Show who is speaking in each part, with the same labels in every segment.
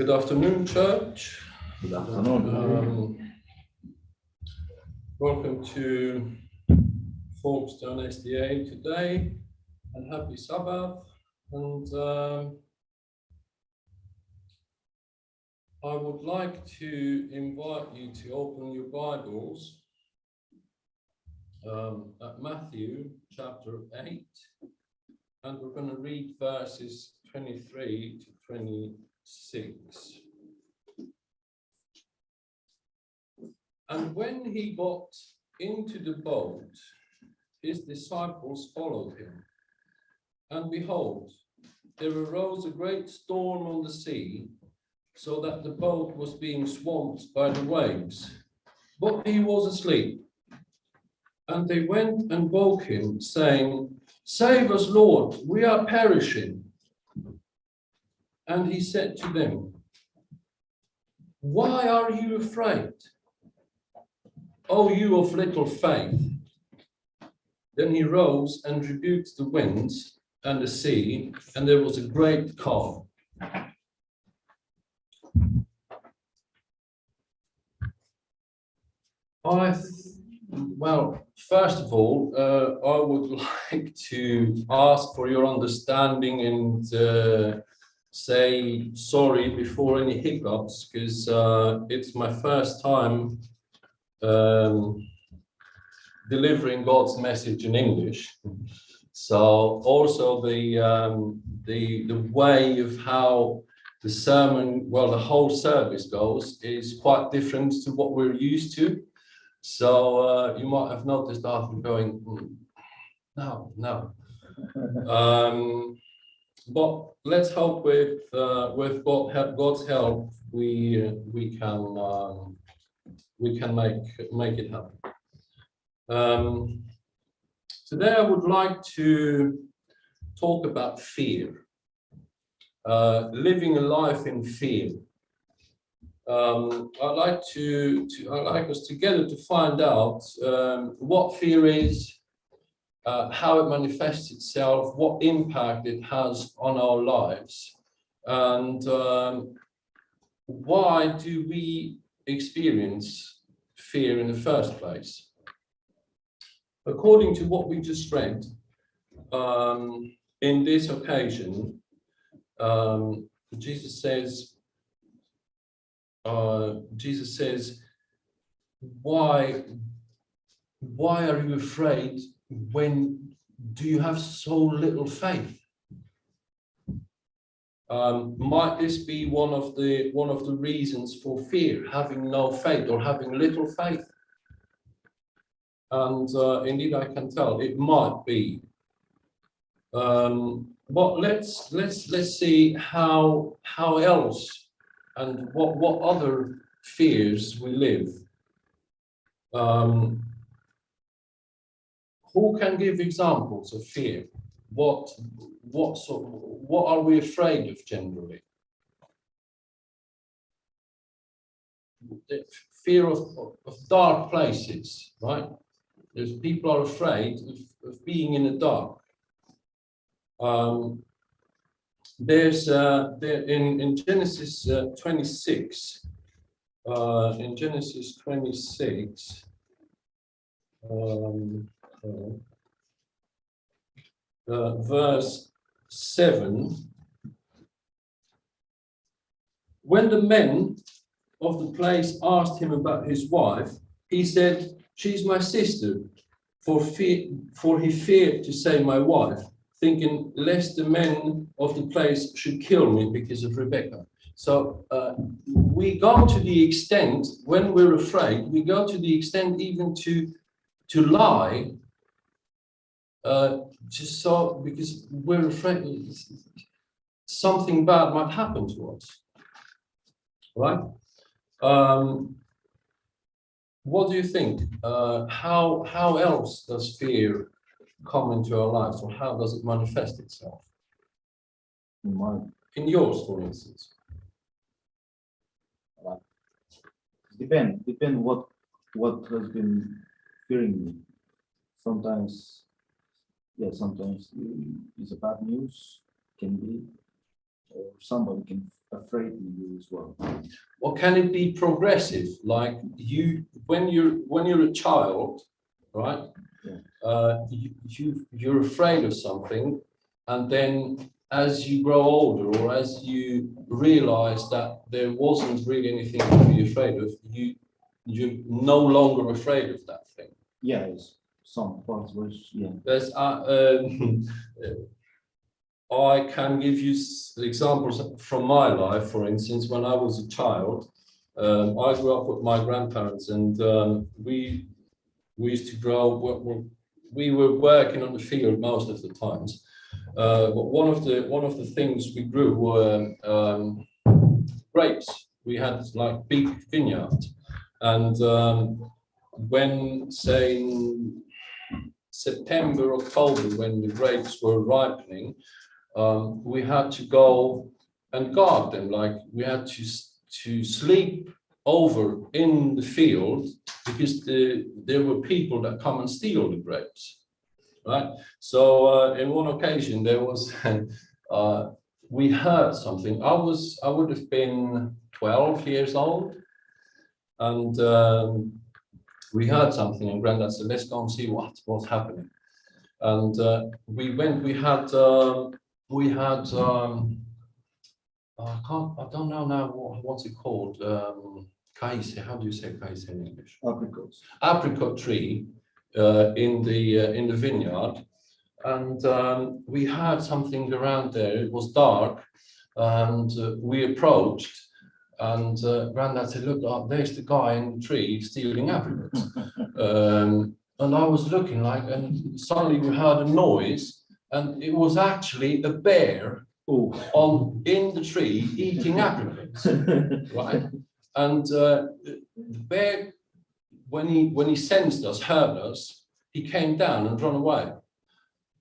Speaker 1: Good afternoon, church.
Speaker 2: Good afternoon.
Speaker 1: Welcome to Folkestone SDA today, and happy Sabbath. And I would like to invite you to open your Bibles at Matthew chapter 8, and we're going to read verses 23 to 26. And when he got into the boat, his disciples followed him. And behold, there arose a great storm on the sea, so that the boat was being swamped by the waves. But he was asleep. And they went and woke him, saying, "Save us, Lord, we are perishing." And he said to them, "Why are you afraid, O you of little faith?" Then he rose and rebuked the winds and the sea, and there was a great calm. Well, first of all, I would like to ask for your understanding and say sorry before any hiccups, because it's my first time delivering God's message in English. So also the way of how the sermon, well, the whole service goes is quite different to what we're used to. So you might have noticed after going, no. But let's hope with God's help we can make it happen. Today I would like to talk about fear, living a life in fear. I'd like us together to find out what fear is, how it manifests itself, what impact it has on our lives, and why do we experience fear in the first place. According to what we just read, in this occasion, Jesus says, why are you afraid when do you have so little faith? Might this be one of the reasons for fear, having no faith or having little faith? And indeed, I can tell it might be. But let's see how else and what other fears we live. Who can give examples of fear? What are we afraid of generally? The fear of dark places, right? There's people are afraid of being in the dark. There's in Genesis 26. In Genesis 26, verse 7. When the men of the place asked him about his wife, he said, "She's my sister," for he feared to say my wife, thinking lest the men of the place should kill me because of Rebecca. So we go to the extent, when we're afraid, we go to the extent even to lie, just so, because we're afraid something bad might happen to us, right? What do you think? How else does fear come into our lives, or how does it manifest itself? In yours, for instance.
Speaker 2: Depend what has been fearing me. Sometimes it's a bad news, can be, or somebody can afraid in you as well.
Speaker 1: Or can it be progressive? Like when you're a child, right?
Speaker 2: Yeah.
Speaker 1: You're afraid of something, and then as you grow older, or as you realize that there wasn't really anything to be afraid of, you're no longer afraid of that thing.
Speaker 2: Yeah, it's some parts which, yeah.
Speaker 1: There's I can give you examples from my life. For instance, when I was a child, I grew up with my grandparents, and we used to grow. We were working on the field most of the times. But one of the things we grew were grapes. We had like big vineyards, and when, say, in September, October, when the grapes were ripening, we had to go and guard them. Like we had to sleep over in the field, because there were people that come and steal the grapes, right? So in one occasion there was we heard something. I would have been 12 years old, and we heard something, and Grandad said, let's go and see what's happening. And we went. We had I don't know now what's it called. Kaise. How do you say kaise in English?
Speaker 2: Apricots.
Speaker 1: Apricot tree in the vineyard, and we heard something around there. It was dark, and we approached, and Grandad said, "Look, there's the guy in the tree stealing apricots." And I was looking like, and suddenly we heard a noise, and it was actually a bear in the tree eating apricots, right? And the bear, when he sensed us, heard us, he came down and ran away.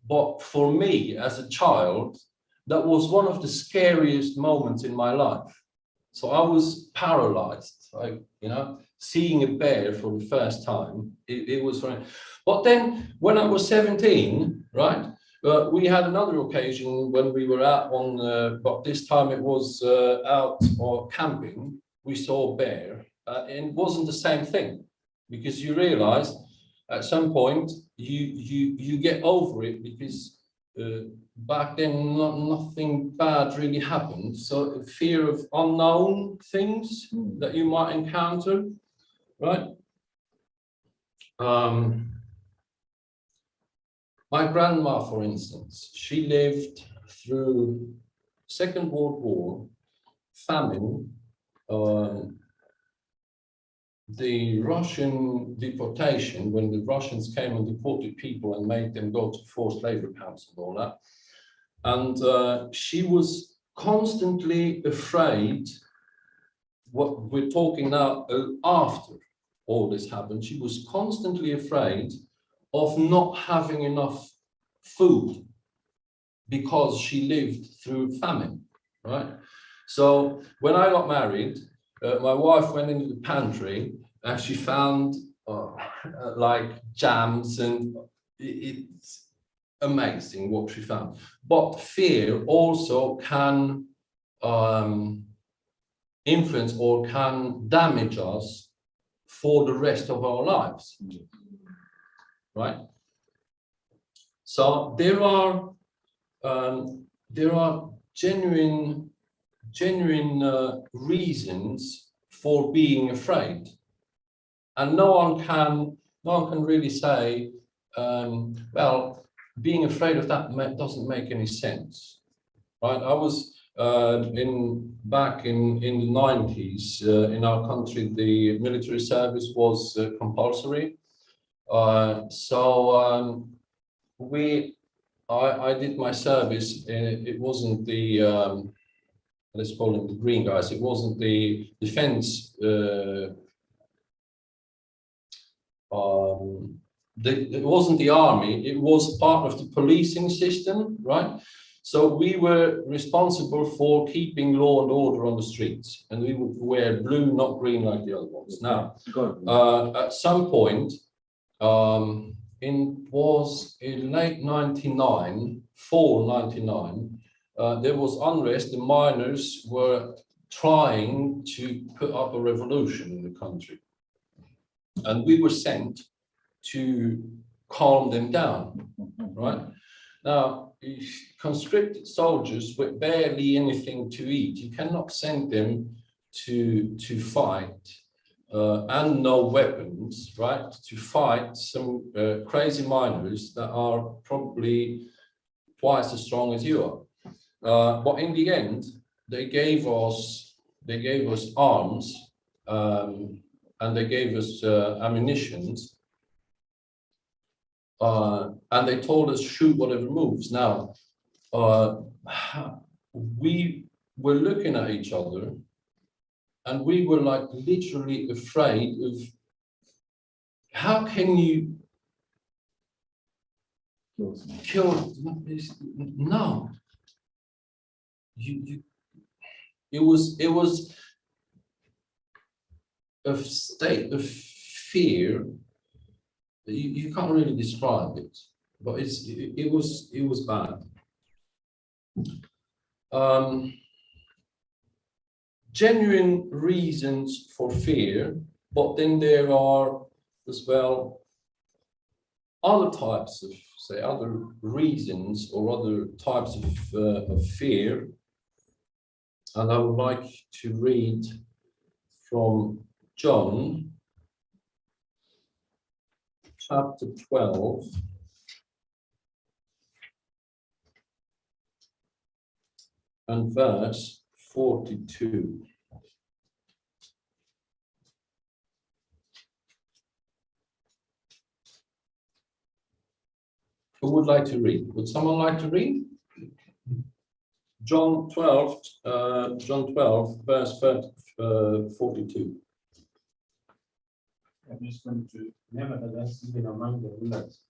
Speaker 1: But for me as a child, that was one of the scariest moments in my life. So I was paralyzed, like, seeing a bear for the first time. It was funny. But then when I was 17, right, we had another occasion when we were out on, but this time it was out or camping. We saw a bear, and it wasn't the same thing, because you realize at some point you get over it, because back then nothing bad really happened. So fear of unknown things that you might encounter, right? My grandma, for instance, she lived through Second World War, famine, the Russian deportation, when the Russians came and deported people and made them go to forced labor camps and all that. And she was constantly afraid, what we're talking now after all this happened, she was constantly afraid of not having enough food, because she lived through famine, right? So when I got married, my wife went into the pantry and she found like jams, and it's amazing what she found. But fear also can influence or can damage us for the rest of our lives, right? So there are genuine reasons for being afraid, and no one can really say, well, being afraid of that doesn't make any sense, right? I was back in the 90s, in our country, the military service was compulsory. So I did my service. It wasn't the let's call them the green guys. It wasn't the defense. It wasn't the army. It was part of the policing system, right? So we were responsible for keeping law and order on the streets, and we would wear blue, not green like the other ones. Now, at some point, was in late '99, fall '99, there was unrest. The miners were trying to put up a revolution in the country. And we were sent to calm them down, right? Now, conscripted soldiers with barely anything to eat, you cannot send them to fight and no weapons, right? To fight some crazy miners that are probably twice as strong as you are. But in the end, they gave us arms and they gave us ammunitions. And they told us shoot whatever moves. Now, we were looking at each other and we were like literally afraid of how can you kill? No, it was a state of fear. You can't really describe it, but it was bad. Genuine reasons for fear, but then there are as well other types of, say, other reasons or other types of fear. And I would like to read from John chapter 12. And verse 42. Who would like to read? Would someone like to read? John 12, verse 42.
Speaker 3: I'm just going to, nevertheless, even among the rulers,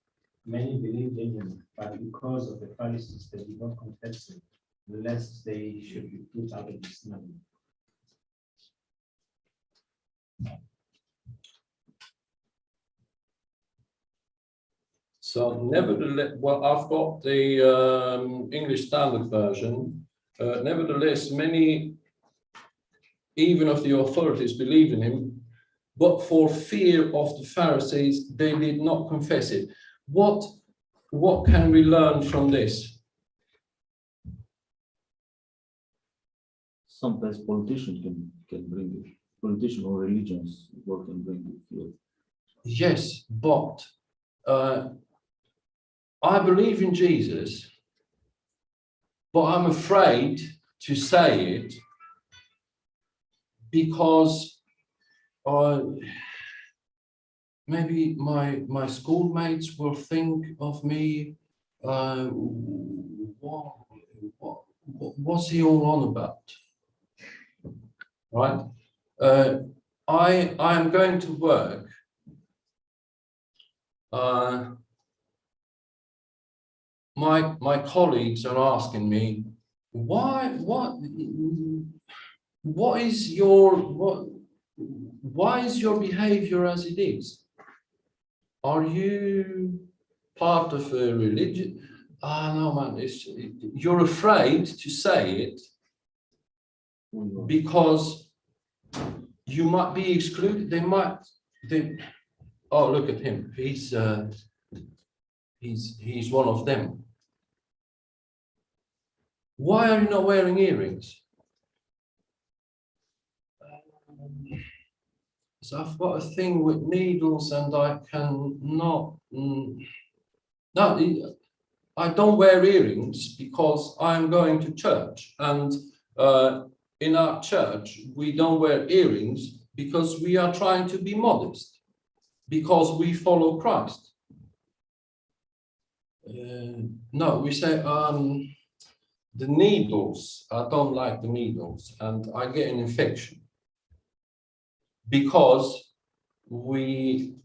Speaker 3: many believed in him, but because of the Pharisees, they did not confess him, lest they should be put out of the synagogue.
Speaker 1: So nevertheless, well, I've got the English Standard Version. Nevertheless, many, even of the authorities, believed in him, but for fear of the Pharisees, they did not confess it. What can we learn from this?
Speaker 2: Sometimes politicians can bring it. Politician or religions work and bring it fear.
Speaker 1: Yes, but I believe in Jesus, but I'm afraid to say it because maybe my schoolmates will think of me. What's he all on about? Right? I am going to work. My colleagues are asking me, why is your behavior as it is? Are you part of a religion? No, man, you're afraid to say it because you might be excluded. Oh, look at him. He's one of them. Why are you not wearing earrings? So I've got a thing with needles and I cannot. No, I don't wear earrings because I'm going to church. And in our church, we don't wear earrings because we are trying to be modest, because we follow Christ. No, we say the needles, I don't like the needles and I get an infection because we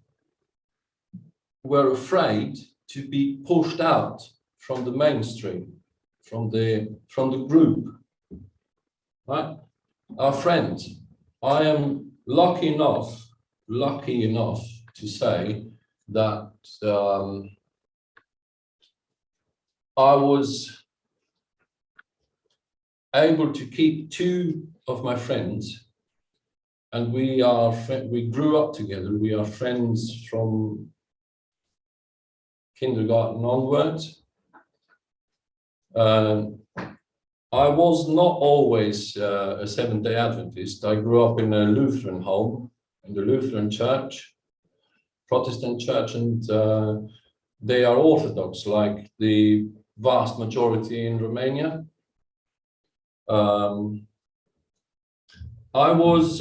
Speaker 1: were afraid to be pushed out from the mainstream, from the group, right? Our friends, I am lucky enough to say that I was able to keep two of my friends, and we grew up together. We are friends from kindergarten onwards. I was not always a Seventh-day Adventist. I grew up in a Lutheran home, in the Lutheran church, Protestant church, and they are Orthodox, like the vast majority in Romania. I was,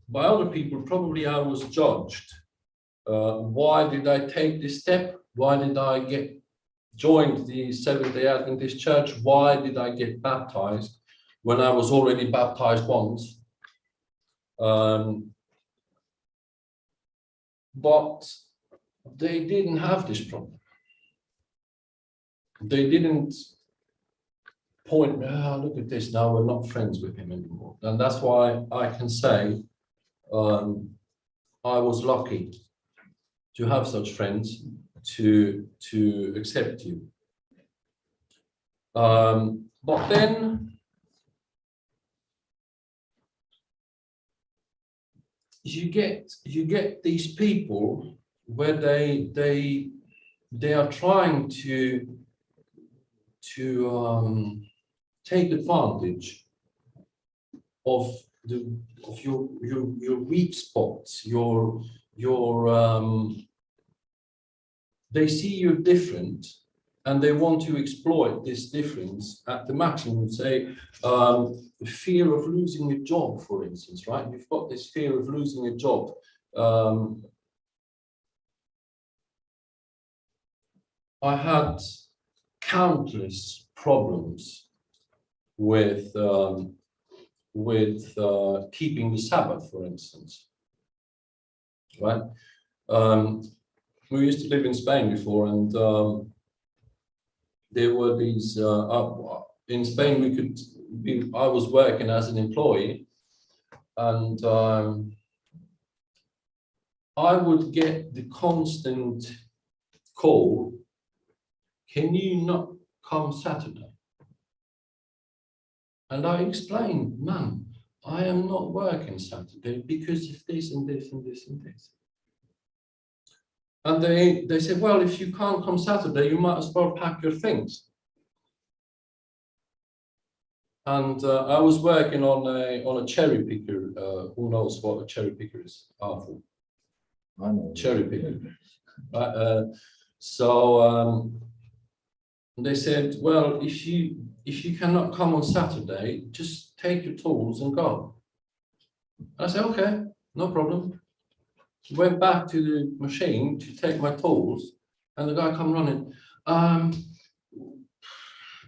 Speaker 1: by other people, probably I was judged. Why did I take this step? Why did I joined the Seventh-day Adventist Church? Why did I get baptized when I was already baptized once? But they didn't have this problem. They didn't point, look at this, now we're not friends with him anymore. And that's why I can say I was lucky to have such friends to accept you. But then you get these people where they are trying to take advantage of your weak spots, they see you're different, and they want to exploit this difference at the maximum. Say, fear of losing a job, for instance, right? You've got this fear of losing a job. I had countless problems with keeping the Sabbath, for instance, right? We used to live in Spain before, and there were these, in Spain I was working as an employee, and I would get the constant call, can you not come Saturday? And I explained, man, I am not working Saturday because of this and this and this and this. And they said, well, if you can't come Saturday, you might as well pack your things. And I was working on a cherry picker. Who knows what a cherry picker is? Arthur.
Speaker 2: I know.
Speaker 1: Cherry picker. So they said, well, if you cannot come on Saturday, just take your tools and go. I said, okay, no problem. Went back to the machine to take my tools, and the guy come running.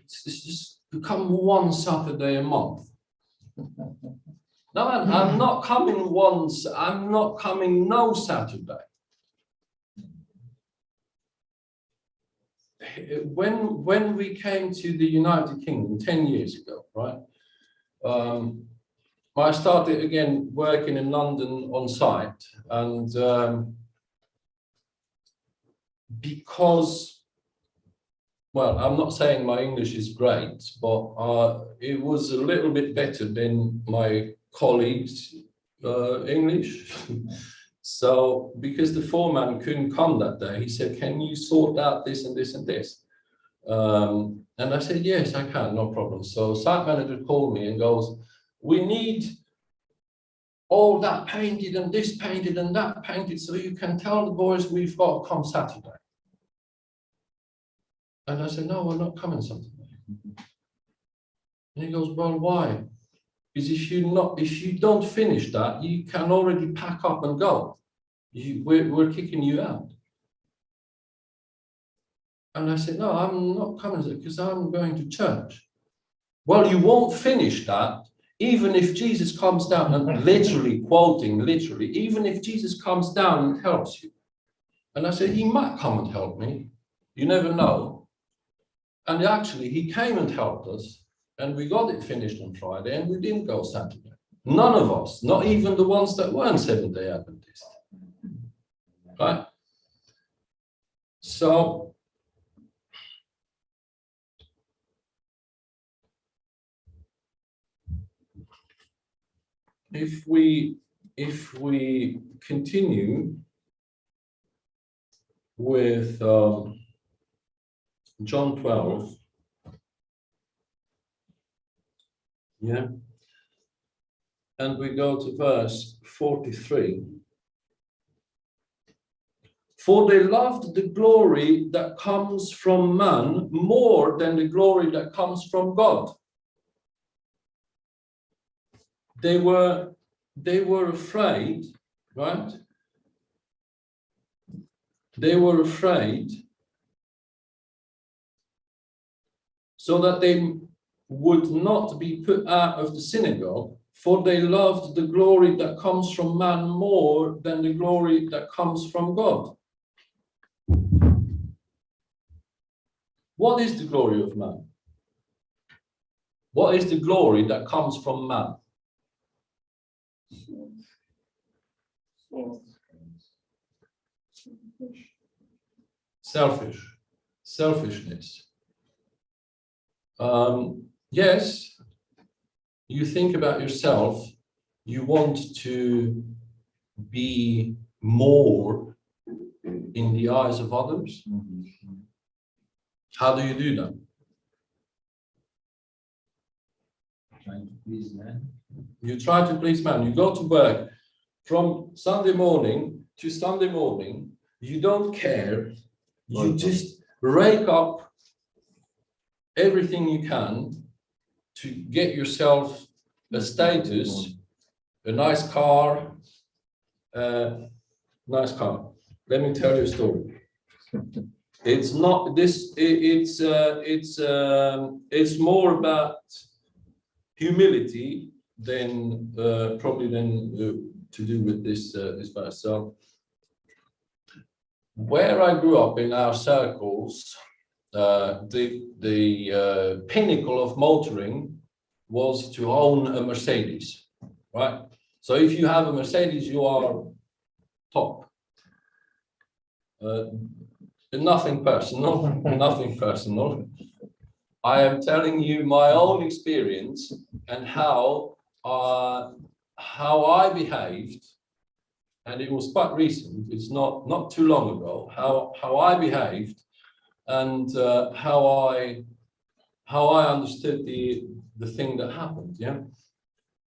Speaker 1: It's just become one Saturday a month. No, man, I'm not coming once. I'm not coming no Saturday. When we came to the United Kingdom 10 years ago, right? I started again working in London on site, and because, well, I'm not saying my English is great, but it was a little bit better than my colleagues' English. So because the foreman couldn't come that day, he said, can you sort out this and this and this? And I said, yes, I can, no problem. So site manager called me and goes, we need all that painted and this painted and that painted, so you can tell the boys we've got to come Saturday. And I said, no, we're not coming Saturday. And he goes, well, why? Because if you don't finish that, you can already pack up and go. We're kicking you out. And I said, no, I'm not coming because I'm going to church. Well, you won't finish that, even if Jesus comes down, and literally quoting, literally, even if Jesus comes down and helps you. And I said, he might come and help me. You never know. And actually, he came and helped us, and we got it finished on Friday, and we didn't go Saturday. None of us, not even the ones that weren't Seventh-day Adventists. Right? So, if we continue with John 12, yeah, and we go to verse 43. For they loved the glory that comes from man more than the glory that comes from God. They were afraid, right? They were afraid so that they would not be put out of the synagogue, for they loved the glory that comes from man more than the glory that comes from God. What is the glory of man? What is the glory that comes from man? Selfishness. Yes, you think about yourself, you want to be more in the eyes of others. How do you do that?
Speaker 3: Trying to please man.
Speaker 1: You try to please man. You go to work from Sunday morning to Sunday morning. You don't care. You just rake up everything you can to get yourself a status, a nice car, nice car. Let me tell you a story. It's not this. It's more about humility than probably to do with this verse. So, where I grew up in our circles, the pinnacle of motoring was to own a Mercedes, right? So if you have a Mercedes, you are top. Nothing personal, nothing personal. I am telling you my own experience and how I behaved, and it was quite recent. It's not too long ago. How I behaved, and how I understood the thing that happened. Yeah.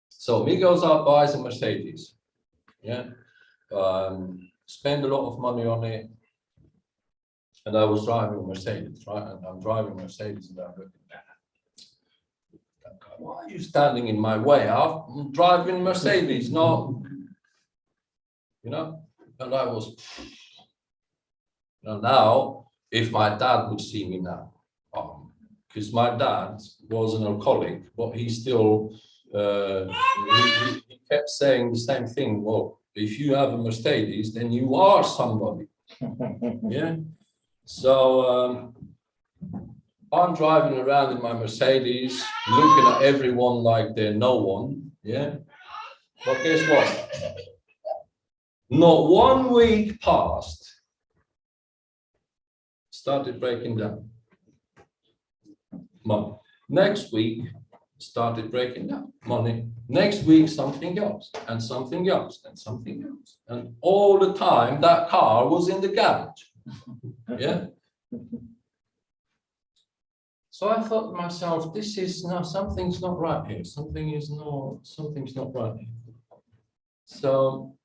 Speaker 1: So he goes out, buys a Mercedes. Yeah. Spend a lot of money on it. And I was driving a Mercedes, right? And I'm driving a Mercedes, and I'm looking at that guy. Why are you standing in my way? I'm driving Mercedes, not, you know. And I was, now, if my dad would see me now, because my dad was an alcoholic, but he still, he kept saying the same thing. Well, if you have a Mercedes, then you are somebody. Yeah. So I'm driving around in my Mercedes, looking at everyone like they're no one. Yeah. But guess what? Not 1 week passed. Started breaking down. Money. Next week, started breaking down. Money. Next week, something else, and something else, and something else. And all the time, that car was in the garage. Yeah. So I thought to myself, something's not right here. Something's not right here. So,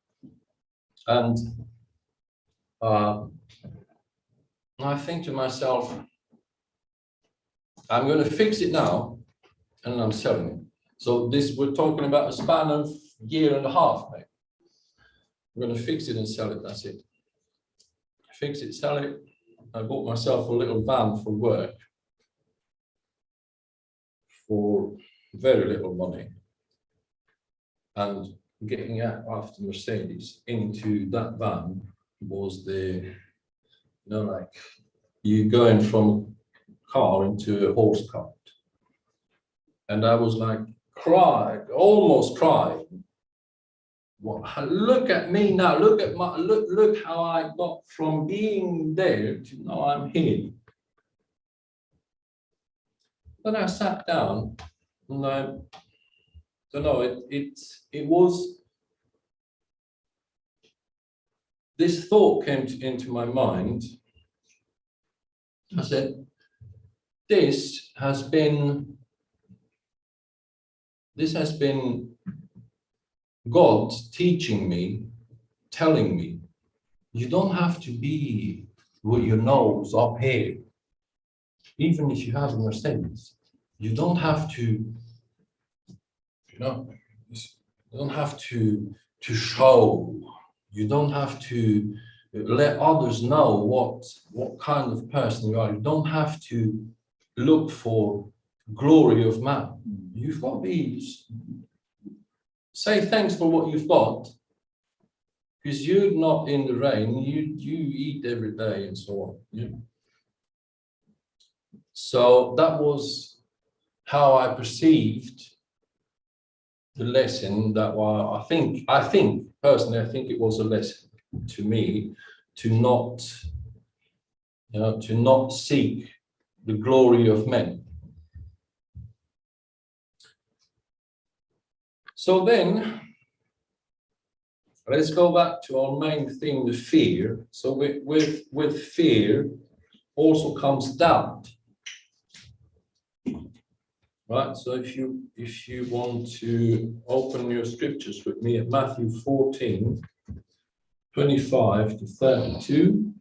Speaker 1: and I think to myself, I'm going to fix it now, and I'm selling it. So we're talking about a span of 1.5 years, mate. I'm going to fix it and sell it. That's it. Fix it, sell it. I bought myself a little van for work for very little money, and getting out after Mercedes into that van was like you going from a car into a horse cart. And I was like almost crying. Well, look at me now, look how I got from being there to now I'm here. Then I sat down and don't know, it was, this thought came into my mind. I said, this has been God teaching me, telling me, you don't have to be with your nose up here, even if you have a Mercedes. You don't have to, you don't have to show. You don't have to let others know what kind of person you are. You don't have to look for glory of man. You've got to be, say thanks for what you've got, because you're not in the rain. You eat every day and so on. Yeah. So that was how I perceived the lesson. That was, I think personally, I think it was a lesson to me to not, to not seek the glory of men. So then, let's go back to our main thing, the fear. So with fear also comes doubt. Right, so if you want to open your scriptures with me at Matthew 14, 25 to 32.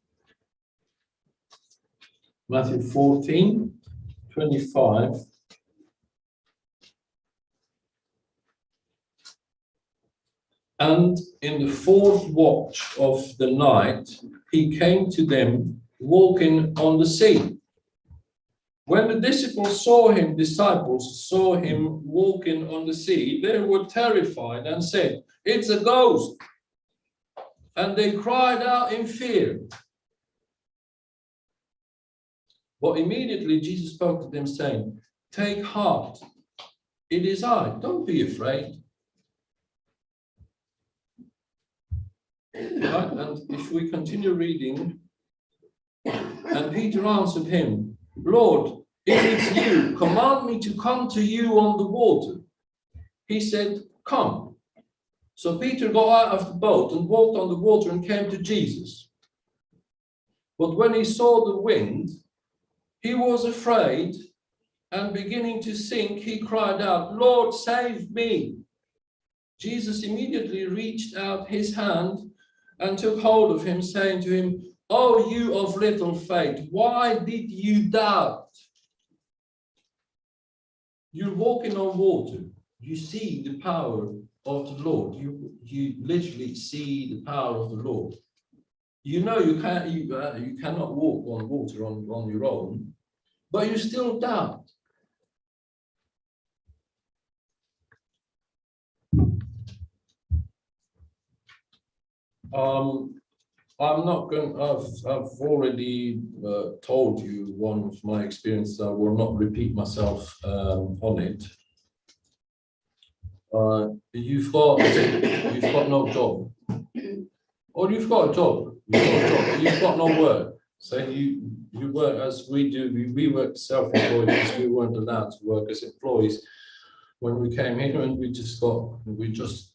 Speaker 1: Matthew 14, 25. And in the fourth watch of the night, he came to them walking on the sea. When the disciples saw him walking on the sea, they were terrified and said, "It's a ghost." And they cried out in fear. But immediately Jesus spoke to them, saying, "Take heart, it is I, don't be afraid." Right? And if we continue reading, and Peter answered him, "Lord, if it's you, command me to come to you on the water." He said, "Come." So Peter got out of the boat and walked on the water and came to Jesus. But when he saw the wind, he was afraid, and beginning to sink, he cried out, "Lord, save me." Jesus immediately reached out his hand and took hold of him, saying to him, "Oh, you of little faith, why did you doubt?" You're walking on water. You see the power of the Lord. You literally see the power of the Lord. You know you cannot walk on water on your own, but you still doubt. I'm not going. I've already told you one of my experiences. I will not repeat myself on it. You've got no job, or you've got a job. You've got no work. So you work as we do. We work self-employed because we weren't allowed to work as employees when we came here, and we just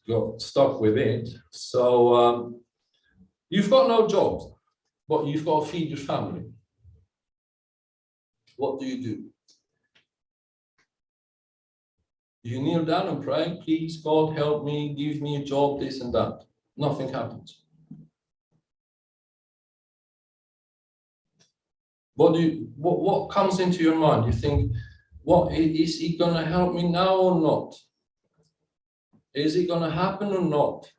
Speaker 1: got stuck with it. So you've got no job, but you've got to feed your family. What do? You kneel down and pray, "Please, God, help me, give me a job, this and that." Nothing happens. What comes into your mind? You think, what is he going to help me now or not? Is it going to happen or not?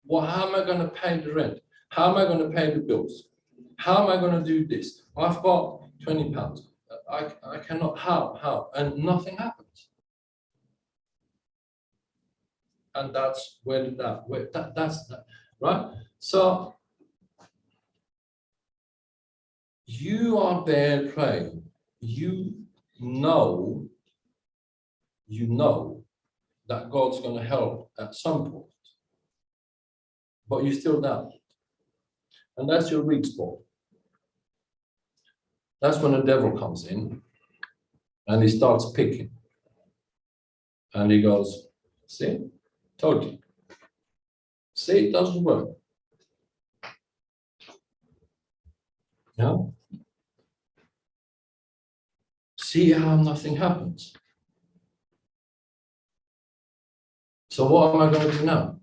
Speaker 1: How am I going to pay the rent? How am I going to pay the bills? How am I going to do this? I've got £20. I cannot, how? And nothing happens. And that's that's that, right? So you are there praying. You know that God's going to help at some point, but you still doubt. And that's your weak spot. That's when the devil comes in and he starts picking. And he goes, see, told you. See, it doesn't work. No? See how nothing happens. So what am I going to do now?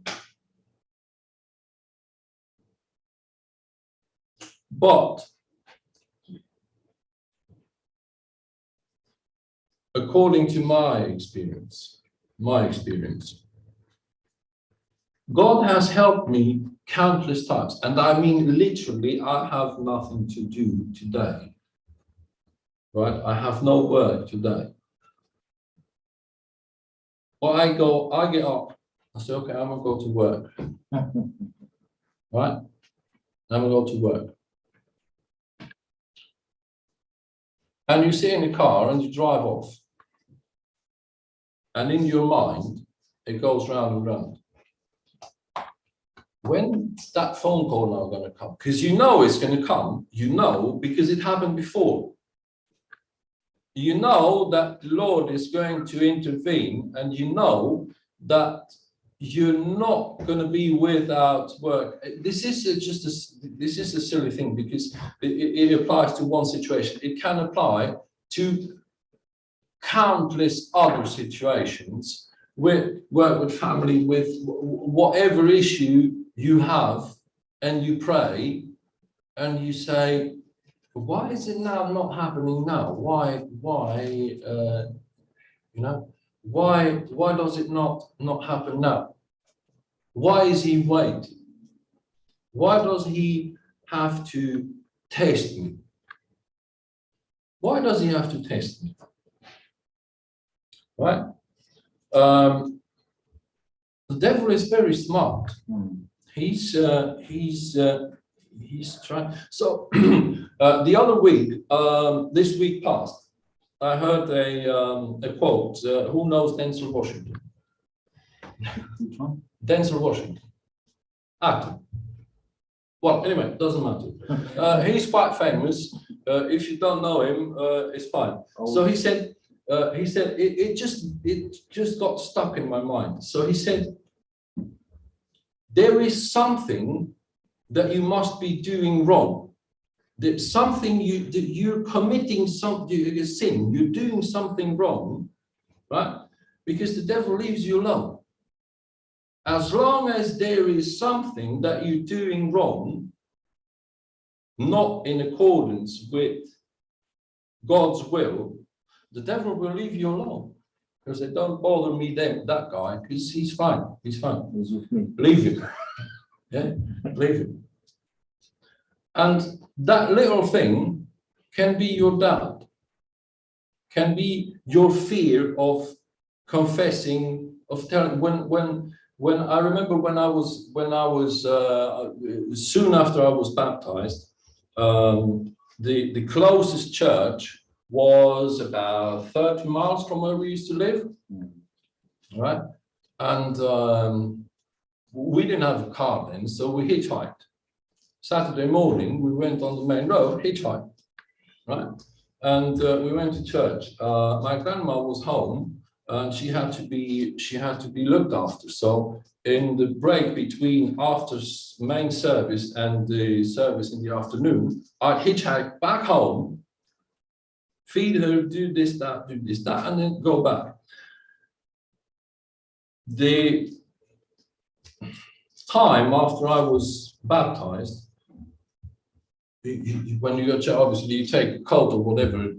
Speaker 1: But according to my experience, God has helped me countless times. And I mean, literally, I have nothing to do today. Right? I have no work today. Well, I get up, I say, okay, I'm gonna go to work. Right? I'm gonna go to work. And you sit in the car and you drive off. And in your mind, it goes round and round. When's that phone call now going to come? Because you know it's going to come, you know, because it happened before. You know that the Lord is going to intervene, and you know that you're not going to be without work. This is a silly thing, because it applies to one situation. It can apply to countless other situations, with work, with family, with whatever issue you have, and you pray and you say, why is it now not happening now? Why does it not happen now? Why is he waiting? Why does he have to test me? Why does he have to test me? Right? The devil is very smart. He's trying. So the other week, this week past, I heard a quote. Who knows Denzel Washington?
Speaker 2: Which one?
Speaker 1: Denzel Washington, actor. Well, anyway, doesn't matter. He's quite famous. If you don't know him, it's fine. So he said it just got stuck in my mind. So he said, there is something that you must be doing wrong. That something you're committing a sin. You're doing something wrong, right? Because the devil leaves you alone. As long as there is something that you're doing wrong, not in accordance with God's will, the devil will leave you alone. Because they don't bother me, that guy, because he's fine. He's fine.
Speaker 2: He's with me.
Speaker 1: Leave him. Yeah, leave him. And that little thing can be your doubt, can be your fear of confessing, of telling. When I remember when I was soon after I was baptized, the closest church was about 30 miles from where we used to live, right? And we didn't have a car then, so we hitchhiked. Saturday morning, we went on the main road, hitchhiked, right? And we went to church. My grandma was home, and she had to be looked after. So in the break between after main service and the service in the afternoon, I'd hitchhike back home, feed her, do this, that, and then go back. The time after I was baptized, when you go to, obviously you take a coat or whatever,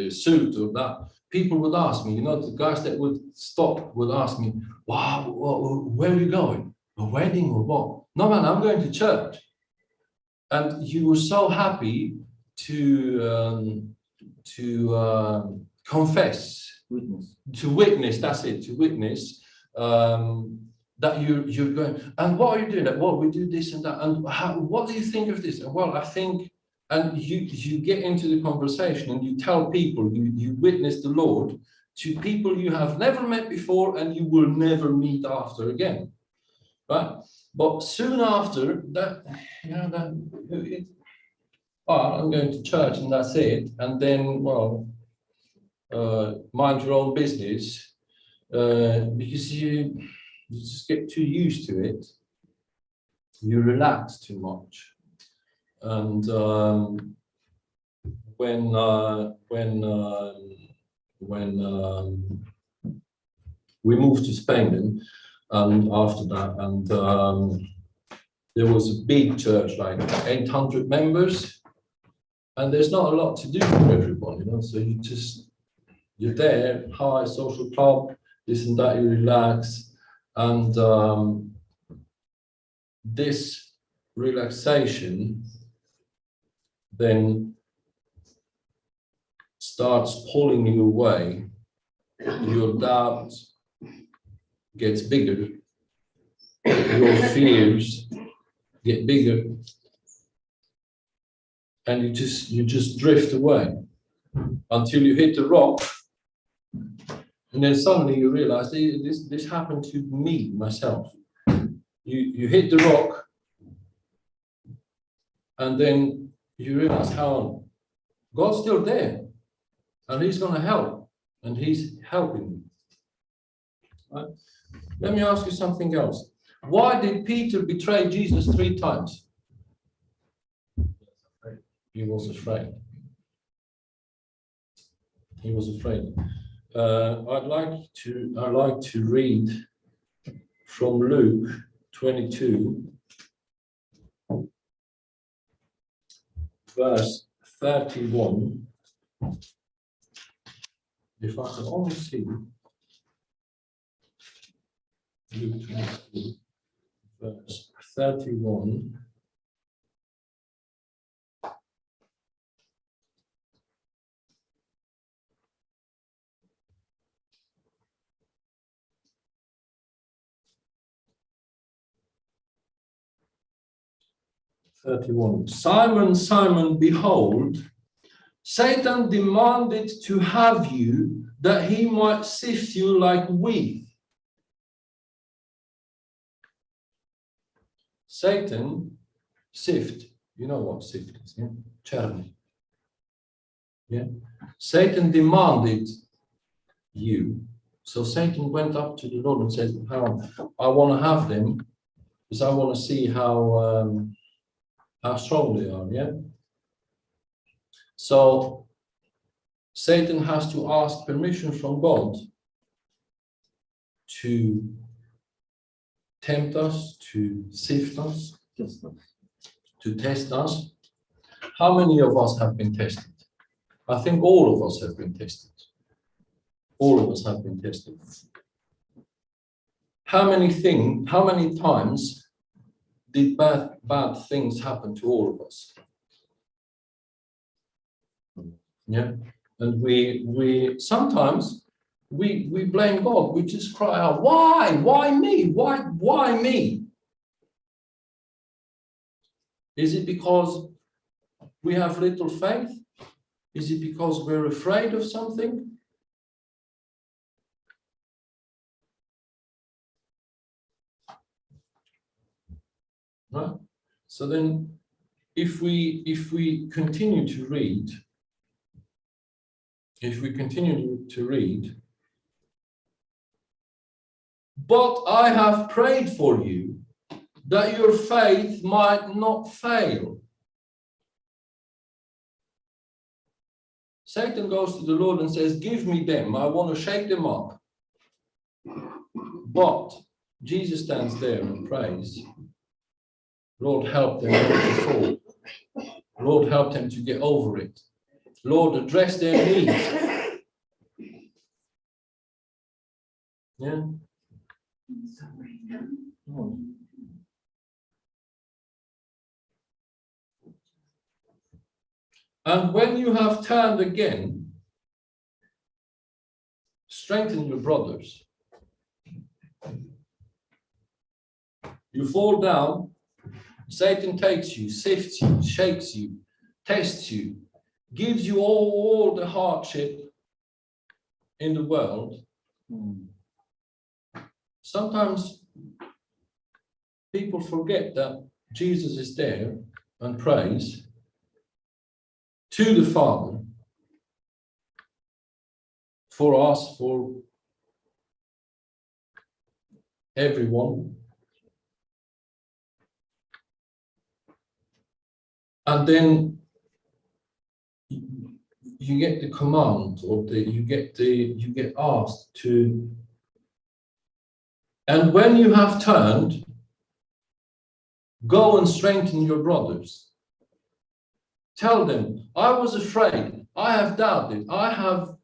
Speaker 1: suit or that, people would ask me, the guys that would stop would ask me, wow, where are you going? A wedding or what? No, man, I'm going to church. And you were so happy to confess, to witness, that's it, to witness, that you're going, and what are you doing? Well, we do this and that, and what do you think of this? Well, I think, and you get into the conversation and you tell people, you witness the Lord to people you have never met before and you will never meet after again, right? But soon after that, I'm going to church and that's it, and then, well, mind your own business. because you just get too used to it. You relax too much, and when we moved to Spain, then, and after that, and there was a big church, like 800 members, and there's not a lot to do for everyone, you know. So you're there, hi, social club, this and that, you relax, and this relaxation then starts pulling you away. Your doubt gets bigger, your fears get bigger, and you just drift away until you hit the rock, and then suddenly you realize this happened to me myself. You hit the rock, and then you realize how God's still there, and He's going to help, and He's helping you. Right? Let me ask you something else. Why did Peter betray Jesus 3 times? He was afraid. He was afraid. I'd like to read from Luke 22, verse 31. If I can only see Luke 22, verse 31. Simon, Simon, behold, Satan demanded to have you that he might sift you like wheat. Satan, sift, you know what sift is, yeah? Czerny. Yeah. Satan demanded you. So Satan went up to the Lord and said, I want to have them because I want to see how strong they are, yeah? So Satan has to ask permission from God to tempt us, to sift us, to test us. How many of us have been tested? I think all of us have been tested. All of us have been tested. How many times did bad things happen to all of us? Yeah, and we sometimes we blame God. We just cry out, why me? Why me? Is it because we have little faith? Is it because we're afraid of something? Right? So then if we continue to read, but I have prayed for you that your faith might not fail. Satan goes to the Lord and says, give me them, I want to shake them up. But Jesus stands there and prays, Lord, help them not to fall. Lord, help them to get over it. Lord, address their needs. Yeah. And when you have turned again, strengthen your brothers. You fall down, Satan takes you, sifts you, shakes you, tests you, gives you all the hardship in the world. Sometimes people forget that Jesus is there and prays to the Father for us, for everyone. And then you get the command, or you get asked to, and when you have turned, go and strengthen your brothers. Tell them, I was afraid, I have doubted, I have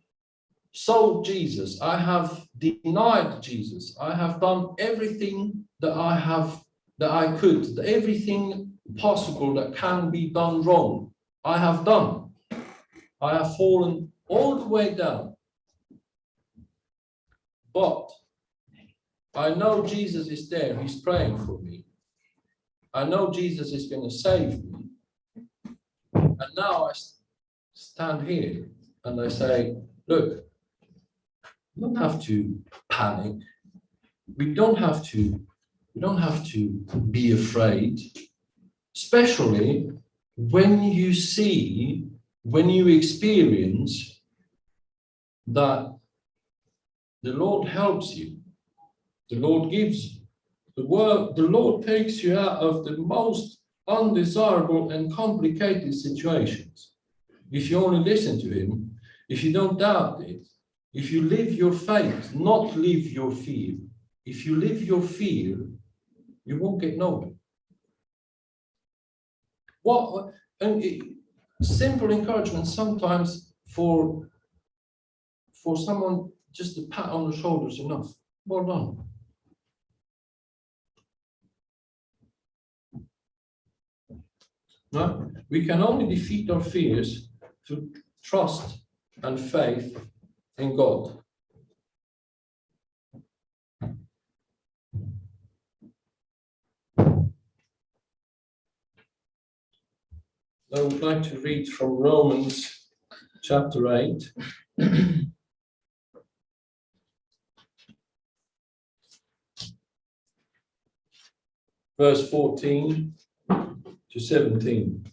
Speaker 1: sold Jesus, I have denied Jesus, I have done everything that I could, everything possible that can be done wrong, I have done. I have fallen all the way down. But I know Jesus is there, he's praying for me. I know Jesus is going to save me. And now I stand here and I say, look, we don't have to panic. We don't have to be afraid, especially when you experience that the Lord helps you, the Lord gives you. The Lord takes you out of the most undesirable and complicated situations. If you only listen to him, if you don't doubt it, if you live your faith, not live your fear. If you live your fear, you won't get nowhere. Simple encouragement sometimes for someone, just a pat on the shoulder is enough. Well done. No? We can only defeat our fears through trust and faith in God. I would like to read from Romans chapter 8. Verse 14 to 17.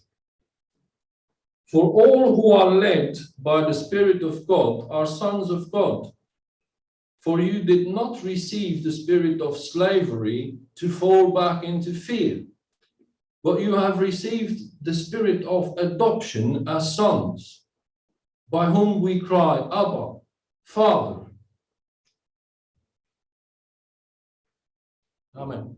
Speaker 1: For all who are led by the Spirit of God are sons of God. For you did not receive the spirit of slavery to fall back into fear, but you have received the spirit of adoption as sons, by whom we cry, Abba, Father. Amen.